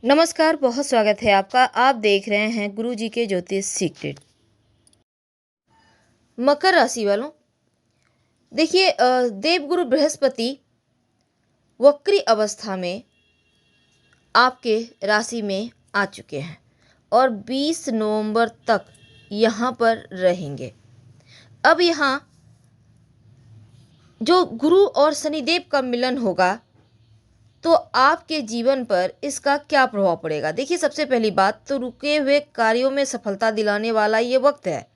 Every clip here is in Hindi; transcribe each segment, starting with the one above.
नमस्कार, बहुत स्वागत है आपका। आप देख रहे हैं गुरुजी के ज्योतिष सीक्रेट। मकर राशि वालों, देखिए देवगुरु बृहस्पति वक्री अवस्था में आपके राशि में आ चुके हैं और 20 नवंबर तक यहाँ पर रहेंगे। अब यहाँ जो गुरु और शनिदेव का मिलन होगा तो आपके जीवन पर इसका क्या प्रभाव पड़ेगा। देखिए, सबसे पहली बात तो रुके हुए कार्यों में सफलता दिलाने वाला ये वक्त है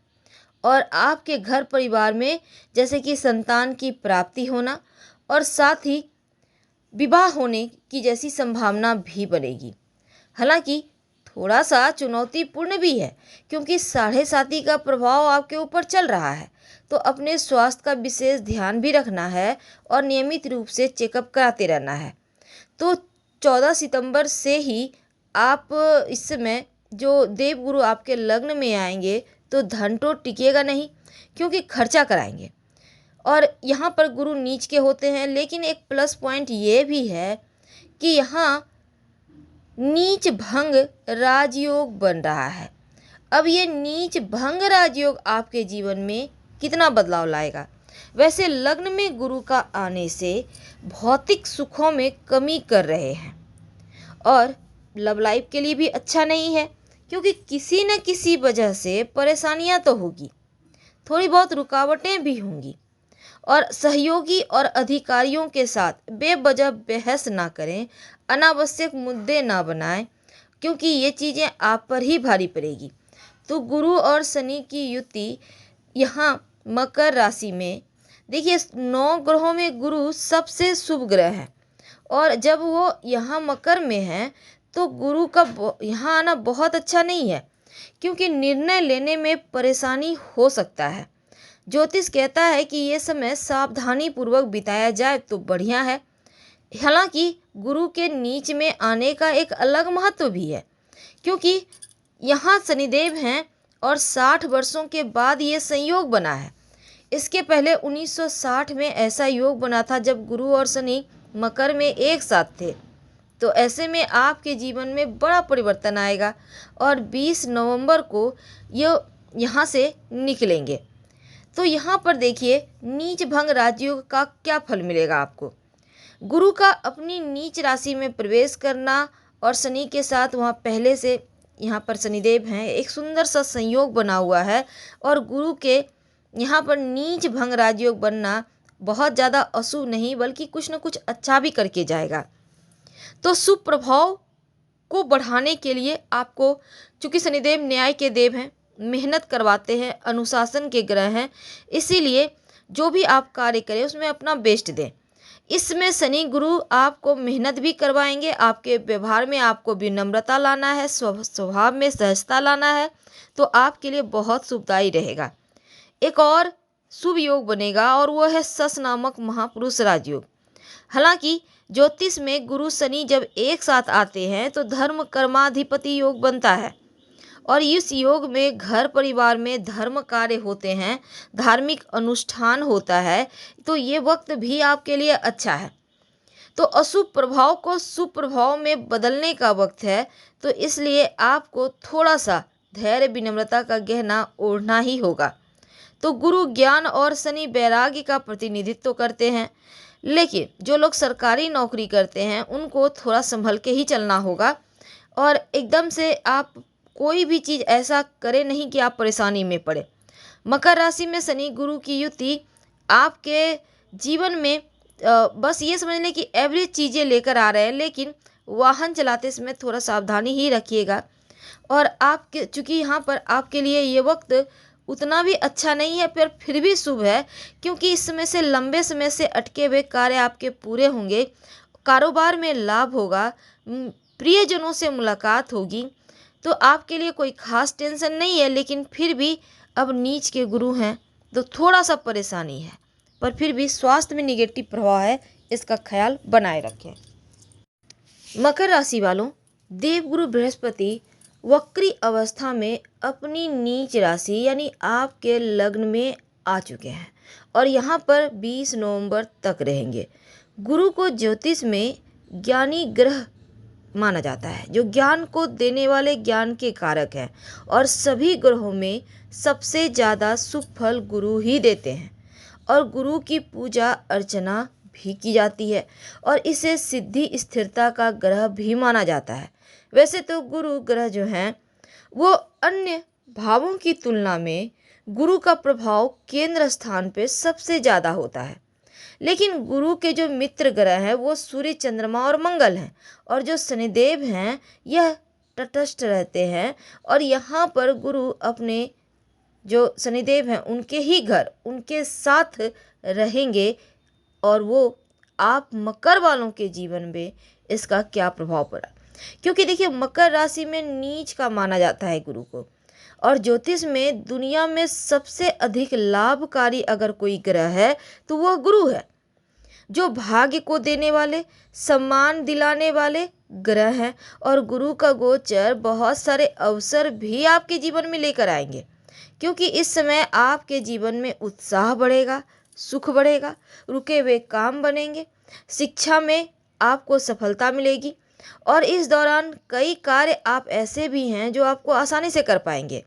और आपके घर परिवार में जैसे कि संतान की प्राप्ति होना और साथ ही विवाह होने की जैसी संभावना भी बनेगी। हालांकि थोड़ा सा चुनौतीपूर्ण भी है क्योंकि 7.5 का प्रभाव आपके ऊपर चल रहा है, तो अपने स्वास्थ्य का विशेष ध्यान भी रखना है और नियमित रूप से चेकअप कराते रहना है। तो 14 सितंबर से ही आप इस समय जो देवगुरु आपके लग्न में आएंगे तो धन तो टिकेगा नहीं क्योंकि खर्चा कराएंगे। और यहाँ पर गुरु नीच के होते हैं, लेकिन एक प्लस पॉइंट ये भी है कि यहाँ नीच भंग राजयोग बन रहा है। अब ये नीच भंग राजयोग आपके जीवन में कितना बदलाव लाएगा। वैसे लग्न में गुरु का आने से भौतिक सुखों में कमी कर रहे हैं और लव लाइफ के लिए भी अच्छा नहीं है क्योंकि किसी न किसी वजह से परेशानियां तो होगी, थोड़ी बहुत रुकावटें भी होंगी। और सहयोगी और अधिकारियों के साथ बेवजह बहस ना करें, अनावश्यक मुद्दे ना बनाएं क्योंकि ये चीज़ें आप पर ही भारी पड़ेगी। तो गुरु और शनि की युति यहाँ मकर राशि में, देखिए 9 ग्रहों में गुरु सबसे शुभ ग्रह है और जब वो यहाँ मकर में है तो गुरु का यहाँ आना बहुत अच्छा नहीं है क्योंकि निर्णय लेने में परेशानी हो सकता है। ज्योतिष कहता है कि ये समय सावधानी पूर्वक बिताया जाए तो बढ़िया है। हालांकि गुरु के नीच में आने का एक अलग महत्व भी है क्योंकि यहाँ शनिदेव हैं और 60 वर्षों के बाद ये संयोग बना है। इसके पहले 1960 में ऐसा योग बना था जब गुरु और शनि मकर में एक साथ थे। तो ऐसे में आपके जीवन में बड़ा परिवर्तन आएगा और 20 नवंबर को ये यहाँ से निकलेंगे। तो यहाँ पर देखिए नीच भंग राजयोग का क्या फल मिलेगा आपको। गुरु का अपनी नीच राशि में प्रवेश करना और शनि के साथ वहाँ पहले से यहाँ पर शनिदेव हैं, एक सुंदर सा संयोग बना हुआ है और गुरु के यहाँ पर नीच भंग राजयोग बनना बहुत ज़्यादा अशुभ नहीं बल्कि कुछ न कुछ अच्छा भी करके जाएगा। तो शुभ प्रभाव को बढ़ाने के लिए आपको, चूँकि शनिदेव न्याय के देव हैं, मेहनत करवाते हैं, अनुशासन के ग्रह हैं, इसीलिए जो भी आप कार्य करें उसमें अपना बेस्ट दें। इसमें शनि गुरु आपको मेहनत भी करवाएंगे, आपके व्यवहार में आपको विनम्रता लाना है, स्वभाव में सहजता लाना है, तो आपके लिए बहुत शुभदायी रहेगा। एक और शुभ योग बनेगा और वो है सस नामक महापुरुष राजयोग। हालांकि ज्योतिष में गुरु शनि जब एक साथ आते हैं तो धर्म कर्माधिपति योग बनता है और इस योग में घर परिवार में धर्म कार्य होते हैं, धार्मिक अनुष्ठान होता है, तो ये वक्त भी आपके लिए अच्छा है। तो अशुभ प्रभाव को शुभ प्रभाव में बदलने का वक्त है, तो इसलिए आपको थोड़ा सा धैर्य विनम्रता का गहना ओढ़ना ही होगा। तो गुरु ज्ञान और शनि वैराग्य का प्रतिनिधित्व करते हैं, लेकिन जो लोग सरकारी नौकरी करते हैं उनको थोड़ा संभल के ही चलना होगा और एकदम से आप कोई भी चीज़ ऐसा करें नहीं कि आप परेशानी में पड़े। मकर राशि में शनि गुरु की युति आपके जीवन में बस ये समझ लें कि एवरेज चीज़ें लेकर आ रहे हैं, लेकिन वाहन चलाते समय थोड़ा सावधानी ही रखिएगा। और आपके चूँकि यहाँ पर आपके लिए ये वक्त उतना भी अच्छा नहीं है पर फिर भी शुभ है क्योंकि इस समय से लंबे समय से अटके हुए कार्य आपके पूरे होंगे, कारोबार में लाभ होगा, प्रियजनों से मुलाकात होगी। तो आपके लिए कोई खास टेंशन नहीं है, लेकिन फिर भी अब नीच के गुरु हैं तो थोड़ा सा परेशानी है, पर फिर भी स्वास्थ्य में निगेटिव प्रभाव है, इसका ख्याल बनाए रखें। मकर राशि वालों, देवगुरु बृहस्पति वक्री अवस्था में अपनी नीच राशि यानी आपके लग्न में आ चुके हैं और यहाँ पर 20 नवंबर तक रहेंगे। गुरु को ज्योतिष में ज्ञानी ग्रह माना जाता है, जो ज्ञान को देने वाले ज्ञान के कारक हैं, और सभी ग्रहों में सबसे ज़्यादा शुभ फल गुरु ही देते हैं। और गुरु की पूजा अर्चना भी की जाती है और इसे सिद्धि स्थिरता का ग्रह भी माना जाता है। वैसे तो गुरु ग्रह जो हैं वो अन्य भावों की तुलना में गुरु का प्रभाव केंद्र स्थान पे सबसे ज़्यादा होता है। लेकिन गुरु के जो मित्र ग्रह हैं वो सूर्य, चंद्रमा और मंगल हैं, और जो शनिदेव हैं यह तटस्थ रहते हैं। और यहाँ पर गुरु अपने जो शनिदेव हैं उनके ही घर, उनके साथ रहेंगे। और वो आप मकर वालों के जीवन में इसका क्या प्रभाव पड़ा, क्योंकि देखिए मकर राशि में नीच का माना जाता है गुरु को। और ज्योतिष में दुनिया में सबसे अधिक लाभकारी अगर कोई ग्रह है तो वह गुरु है, जो भाग्य को देने वाले, सम्मान दिलाने वाले ग्रह हैं। और गुरु का गोचर बहुत सारे अवसर भी आपके जीवन में लेकर आएंगे, क्योंकि इस समय आपके जीवन में उत्साह बढ़ेगा, सुख बढ़ेगा, रुके हुए काम बनेंगे, शिक्षा में आपको सफलता मिलेगी। और इस दौरान कई कार्य आप ऐसे भी हैं जो आपको आसानी से कर पाएंगे।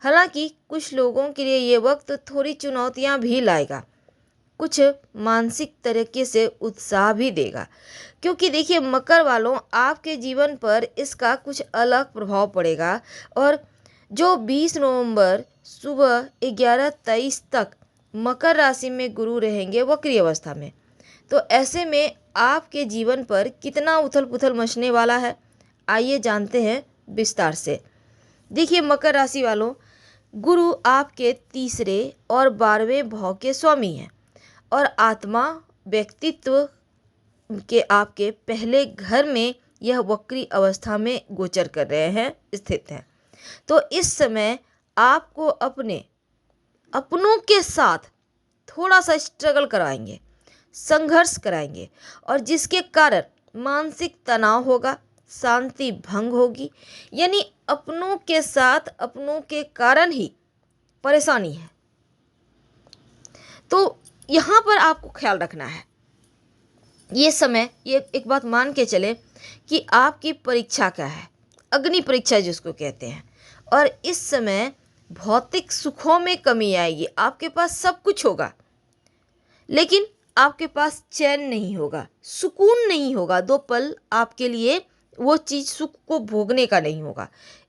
हालांकि कुछ लोगों के लिए ये वक्त थोड़ी चुनौतियां भी लाएगा, कुछ मानसिक तरीके से उत्साह भी देगा, क्योंकि देखिए मकर वालों आपके जीवन पर इसका कुछ अलग प्रभाव पड़ेगा। और जो 20 नवंबर सुबह 11:23 तक मकर राशि में गुरु रहेंगे वक्री अवस्था में, तो ऐसे में आपके जीवन पर कितना उथल पुथल मचने वाला है, आइए जानते हैं विस्तार से। देखिए मकर राशि वालों, गुरु आपके तीसरे और 12वें भाव के स्वामी हैं, और आत्मा व्यक्तित्व के आपके पहले घर में यह वक्री अवस्था में गोचर कर रहे हैं, स्थित हैं। तो इस समय आपको अपनों के साथ थोड़ा सा स्ट्रगल कराएंगे, संघर्ष कराएंगे, और जिसके कारण मानसिक तनाव होगा, शांति भंग होगी। यानी अपनों के साथ अपनों के कारण ही परेशानी है। तो यहाँ पर आपको ख्याल रखना है, ये समय ये एक बात मान के चले कि आपकी परीक्षा क्या है, अग्नि परीक्षा जिसको कहते हैं। और इस समय भौतिक सुखों में कमी आएगी, आपके पास सब कुछ होगा लेकिन आपके पास चैन नहीं होगा, सुकून नहीं होगा। 2 पल आपके लिए वो चीज़ सुख को भोगने का नहीं होगा।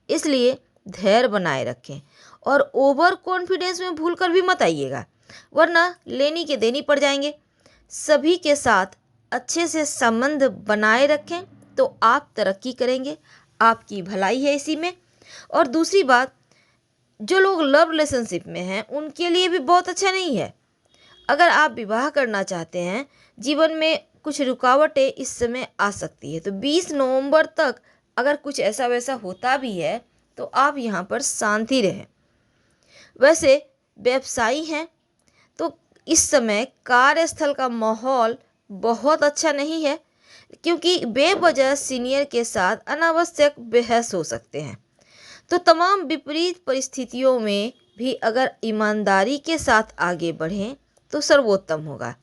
इसलिए धैर्य बनाए रखें और ओवर कॉन्फिडेंस में भूल कर भी मत आइएगा, वरना लेनी के देनी पड़ जाएंगे। सभी के साथ अच्छे से संबंध बनाए रखें तो आप तरक्की करेंगे, आपकी भलाई है इसी में। और दूसरी बात, जो लोग लव रिलेशनशिप में हैं उनके लिए भी बहुत अच्छा नहीं है। अगर आप विवाह करना चाहते हैं, जीवन में कुछ रुकावटें इस समय आ सकती है, तो 20 नवंबर तक अगर कुछ ऐसा वैसा होता भी है तो आप यहाँ पर शांति रहें। वैसे व्यवसायी हैं तो इस समय कार्यस्थल का माहौल बहुत अच्छा नहीं है, क्योंकि बेवजह सीनियर के साथ अनावश्यक बहस हो सकते हैं। तो तमाम विपरीत परिस्थितियों में भी अगर ईमानदारी के साथ आगे बढ़ें तो सर्वोत्तम होगा।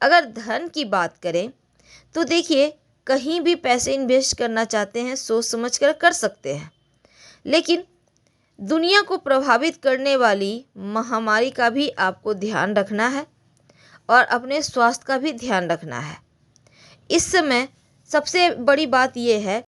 अगर धन की बात करें तो देखिए कहीं भी पैसे इन्वेस्ट करना चाहते हैं सोच समझ कर सकते हैं, लेकिन दुनिया को प्रभावित करने वाली महामारी का भी आपको ध्यान रखना है और अपने स्वास्थ्य का भी ध्यान रखना है। इस समय सबसे बड़ी बात यह है